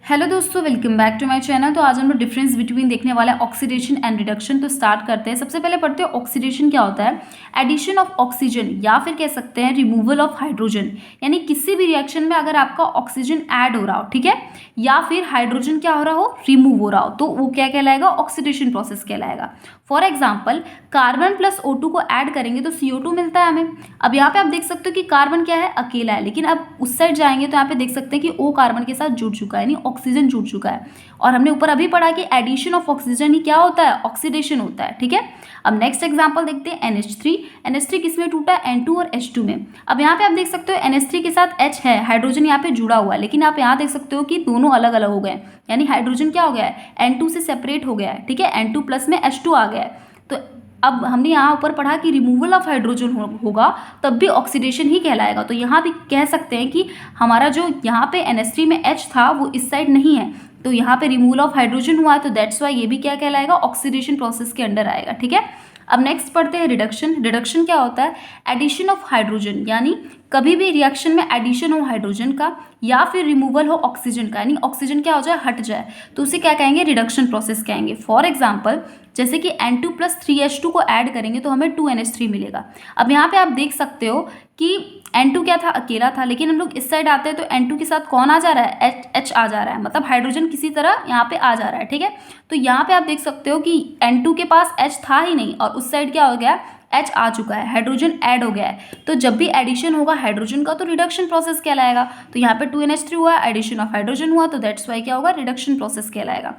Hello दोस्तों, welcome back to my channel. तो आज हम लोग डिफरेंस बिटवीन देखने वाला है ऑक्सीडेशन एंड रिडक्शन। तो स्टार्ट करते हैं। सबसे पहले पढ़ते हैं ऑक्सीडेशन क्या होता है। एडिशन ऑफ ऑक्सीजन या फिर कह सकते हैं रिमूवल ऑफ हाइड्रोजन, यानी किसी भी रिएक्शन में अगर आपका ऑक्सीजन ऐड हो रहा हो, ठीक है, या फिर हाइड्रोजन क्या हो रहा हो, रिमूव हो रहा हो, तो वो क्या कहलाएगा, ऑक्सीडेशन प्रोसेस कहलाएगा। For example carbon plus O2 को ऐड करेंगे तो CO2 मिलता है हमें। अब यहाँ पे आप देख सकते हो कि कार्बन क्या है, अकेला है, लेकिन अब उस साइड जाएंगे तो यहाँ पे देख सकते हैं कि O कार्बन के साथ जुड़ चुका है, यानी ऑक्सीजन जुड़ चुका है। और हमने ऊपर अभी पढ़ा कि एडिशन ऑफ ऑक्सीजन ही क्या होता है, ऑक्सीडेशन होता है, ठीक है। अब नेक्स्ट एग्जांपल देखते हैं NH3। NH3 किसमें टूटा है, N2 और H2 में। अब यहाँ पे आप देख सकते हो NH3 के साथ H है, हाइड्रोजन यहाँ पे जुड़ा हुआ है, लेकिन आप यहाँ देख सकते हो कि दोनों अलग अलग हो गए, यानी हाइड्रोजन क्या हो गया है, N2 से सेपरेट हो गया है, ठीक है, N2 प्लस में H2 आ गया है। तो अब हमने यहाँ ऊपर पढ़ा कि रिमूवल ऑफ हाइड्रोजन होगा तब भी ऑक्सीडेशन ही कहलाएगा। तो यहाँ भी कह सकते हैं कि हमारा जो यहाँ पे NH3 में H था वो इस साइड नहीं है, तो यहाँ पे रिमूवल ऑफ हाइड्रोजन हुआ है, तो दैट्स वाई ये भी क्या कहलाएगा, ऑक्सीडेशन प्रोसेस के अंडर आएगा, ठीक है। अब नेक्स्ट पढ़ते हैं रिडक्शन। रिडक्शन क्या होता है, एडिशन ऑफ हाइड्रोजन, यानी कभी भी रिएक्शन में एडिशन हो हाइड्रोजन का या फिर रिमूवल हो ऑक्सीजन का, यानी ऑक्सीजन क्या हो जाए, हट जाए, तो उसे क्या कहेंगे, रिडक्शन प्रोसेस कहेंगे। फॉर एग्जाम्पल जैसे कि N2 प्लस 3H2 को ऐड करेंगे तो हमें 2NH3 मिलेगा। अब यहाँ पे आप देख सकते हो कि N2 क्या था, अकेला था, लेकिन हम लोग इस साइड आते हैं तो N2 के साथ कौन आ जा रहा है, H आ जा रहा है, मतलब हाइड्रोजन किसी तरह यहाँ पे आ जा रहा है, ठीक है। तो यहाँ पे आप देख सकते हो कि N2 के पास H था ही नहीं और उस साइड क्या हो गया, H आ चुका है, हाइड्रोजन ऐड हो गया है। तो जब भी एडिशन होगा हाइड्रोजन का तो रिडक्शन प्रोसेस कहलाएगा। तो यहाँ पे 2NH3 हुआ, एडिशन ऑफ हाइड्रोजन हुआ, तो दैट्स वाई क्या होगा, रिडक्शन प्रोसेस कहलाएगा।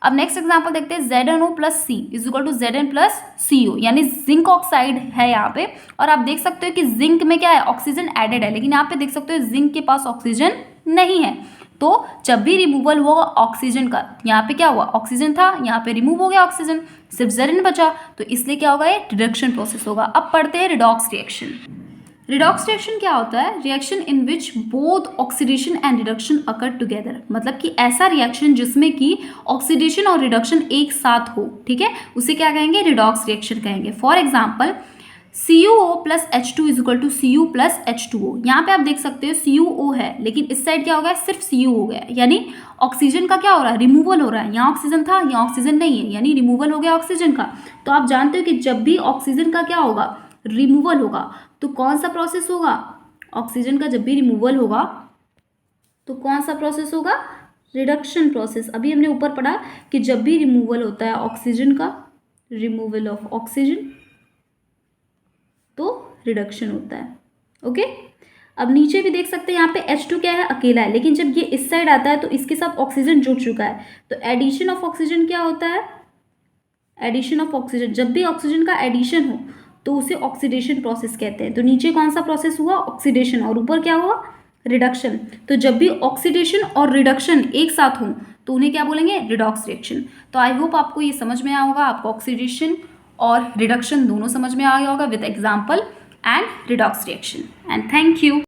अब नेक्स्ट एग्जांपल देखते हैं ZnO plus C is equal to Zn plus CO, यानी जिंक ऑक्साइड है यहाँ पे, और आप देख सकते हो कि जिंक में क्या है, ऑक्सीजन एडेड है, लेकिन यहाँ पे देख सकते हो जिंक के पास ऑक्सीजन नहीं है। तो जब भी रिमूवल हुआ ऑक्सीजन का, यहाँ पे क्या हुआ, ऑक्सीजन था, यहाँ पे रिमूव हो गया ऑक्सीजन, सिर्फ Zn बचा, तो इसलिए क्या होगा, ये रिडक्शन प्रोसेस होगा। अब पढ़ते हैं रिडॉक्स रिएक्शन। रिडॉक्स रिएक्शन क्या होता है, reaction in which both oxidation and reduction occur together, मतलब कि ऐसा रिएक्शन जिसमें कि ऑक्सीडेशन और रिडक्शन एक साथ हो, ठीक है, उसे क्या कहेंगे, रिडॉक्स रिएक्शन कहेंगे। For example CuO plus H2 is equal to Cu plus H2O। यहाँ पे आप देख सकते हो CuO है, लेकिन इस साइड क्या हो गया, सिर्फ Cu हो गया, यानी ऑक्सीजन का क्या हो रहा है, रिमूवल हो रहा है। यहाँ ऑक्सीजन था, यहाँ ऑक्सीजन नहीं है, यानी रिमूवल हो गया ऑक्सीजन का। तो आप जानते हो कि जब भी ऑक्सीजन का क्या होगा, रिमूवल होगा, तो कौन सा प्रोसेस होगा, ऑक्सीजन का जब भी रिमूवल होगा तो कौन सा प्रोसेस होगा, रिडक्शन प्रोसेस। अभी हमने ऊपर पढ़ा कि जब भी रिमूवल होता है ऑक्सीजन का, रिमूवल ऑफ ऑक्सीजन, तो रिडक्शन होता है, ओके। अब नीचे भी देख सकते हैं यहाँ पे H2 क्या है, अकेला है, लेकिन जब ये इस साइड आता है तो इसके साथ ऑक्सीजन जुड़ चुका है, तो एडिशन ऑफ ऑक्सीजन क्या होता है, एडिशन ऑफ ऑक्सीजन, जब भी ऑक्सीजन का एडिशन हो तो उसे ऑक्सीडेशन प्रोसेस कहते हैं। तो नीचे कौन सा प्रोसेस हुआ, ऑक्सीडेशन, और ऊपर क्या हुआ, रिडक्शन। तो जब भी ऑक्सीडेशन और रिडक्शन एक साथ हो तो उन्हें क्या बोलेंगे, रिडॉक्स रिएक्शन। तो आई होप आपको ये समझ में आया होगा, आपको ऑक्सीडेशन और रिडक्शन दोनों समझ में आ गया होगा with example and redox reaction. And thank you.